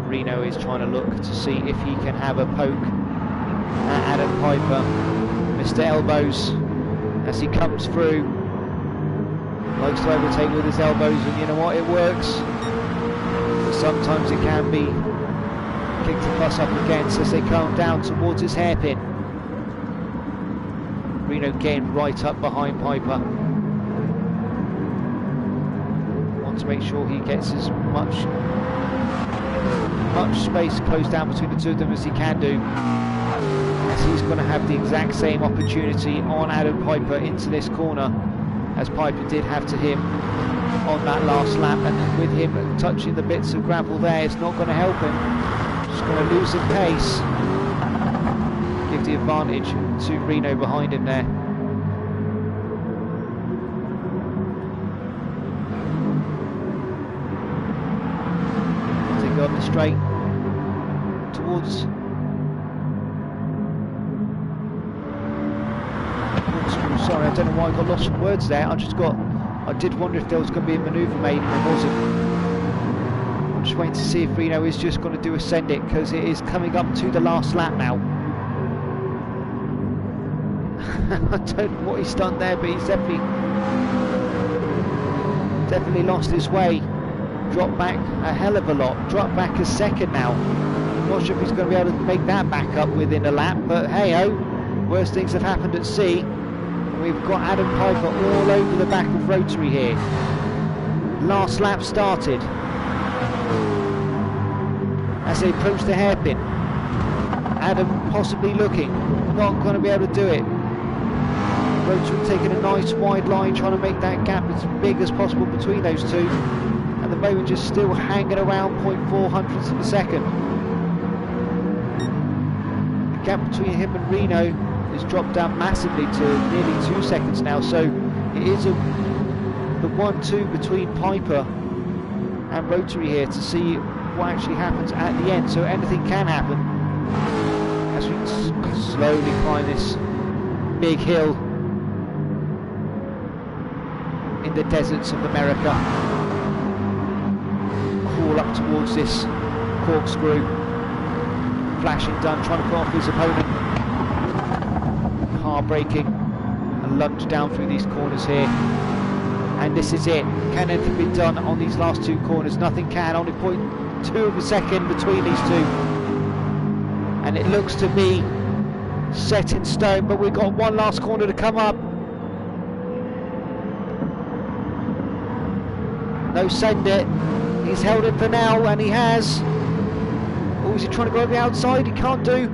Reno is trying to look to see if he can have a poke at Adam Piper. Mr. Elbows, as he comes through, likes to overtake with his elbows, and you know what, it works. But sometimes it can be kicked a fuss up against as they come down towards his hairpin. Reno getting right up behind Piper. Want to make sure he gets as much space closed down between the two of them as he can do, as he's going to have the exact same opportunity on Adam Piper into this corner as Piper did have to him on that last lap, and with him touching the bits of gravel there, it's not going to help him. Just going to lose some pace, give the advantage to Reno behind him there. On the straight towards sorry, I don't know why I got lost from words there. I did wonder if there was going to be a manoeuvre made, and there wasn't. I'm just waiting to see if Reno is just going to do a send it, because it is coming up to the last lap now. I don't know what he's done there, but he's definitely lost his way. Dropped back a hell of a lot, dropped back a second now. Not sure if he's going to be able to make that back up within a lap, but hey ho, worse things have happened at sea. We've got Adam Piper all over the back of Rotary here. Last lap started as they approach the hairpin. Adam possibly looking, not going to be able to do it. Rotary taking a nice wide line, trying to make that gap as big as possible between those two. At the moment just still hanging around 0.4 hundredths of a second. The gap between him and Reno has dropped down massively to nearly 2 seconds now, so it is the 1-2 between Piper and Rotary here to see what actually happens at the end. So anything can happen as we slowly climb this big hill in the deserts of America. All up towards this corkscrew. Flashing done, trying to put off his opponent. Car braking and lunge down through these corners here. And this is it. Can anything be done on these last 2 corners? Nothing can. Only 0.2 of a second between these 2. And it looks to be set in stone, but we've got one last corner to come up. No send it. He's held it for now, and he has. Or is he trying to go on the outside? He can't do.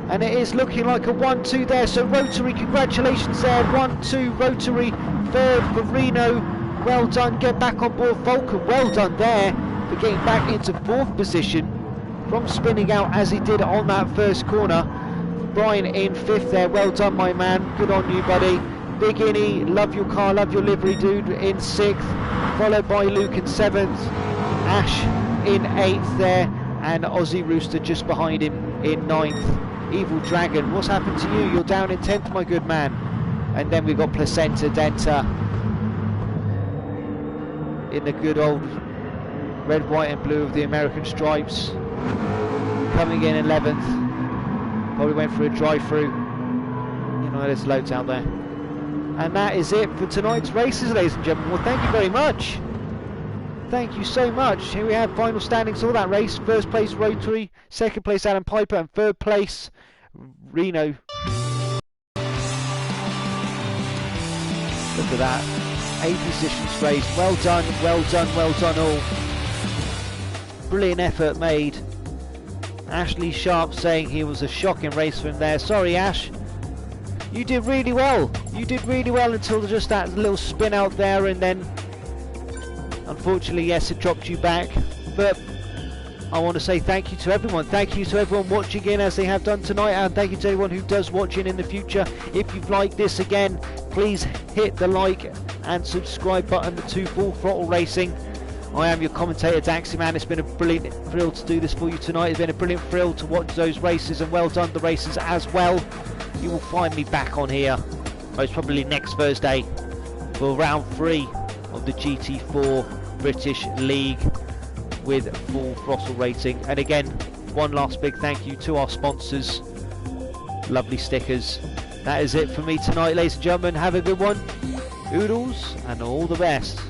And it is looking like a 1-2 there, so Rotary, congratulations there, 1-2 Rotary, third for Reno, well done, get back on board. Vulcan, well done there for getting back into fourth position from spinning out as he did on that first corner. Brian in fifth there, well done my man, good on you buddy. Big Innie, love your car, love your livery dude, in sixth, followed by Luke in seventh, Ash in eighth there, and Aussie Rooster just behind him in ninth. Evil Dragon, what's happened to you? You're down in 10th, my good man. And then we've got Placenta Denta in the good old red, white and blue of the American stripes, coming in 11th. Probably went for a drive-through. You know, there's loads out there. And that is it for tonight's races, ladies and gentlemen. Well, thank you very much. Thank you so much. Here we have final standings for that race. First place Rotary, second place Adam Piper, and third place Reno. Look at that. 8 positions race. Well done, well done, well done all. Brilliant effort made. Ashley Sharp saying he was a shocking race for him there. Sorry Ash. You did really well. You did really well until just that little spin out there, and then unfortunately, yes, it dropped you back. But I want to say thank you to everyone. Thank you to everyone watching in as they have done tonight, and thank you to everyone who does watch in the future. If you've liked this again, please hit the like and subscribe button to Full Throttle Racing. I am your commentator, Daxy Man. It's been a brilliant thrill to do this for you tonight. It's been a brilliant thrill to watch those races, and well done the races as well. You will find me back on here most probably next Thursday for round 3 of the GT4 British League with Full Throttle Racing. And again, one last big thank you to our sponsors. Lovely stickers. That is it for me tonight, ladies and gentlemen. Have a good one. Oodles and all the best.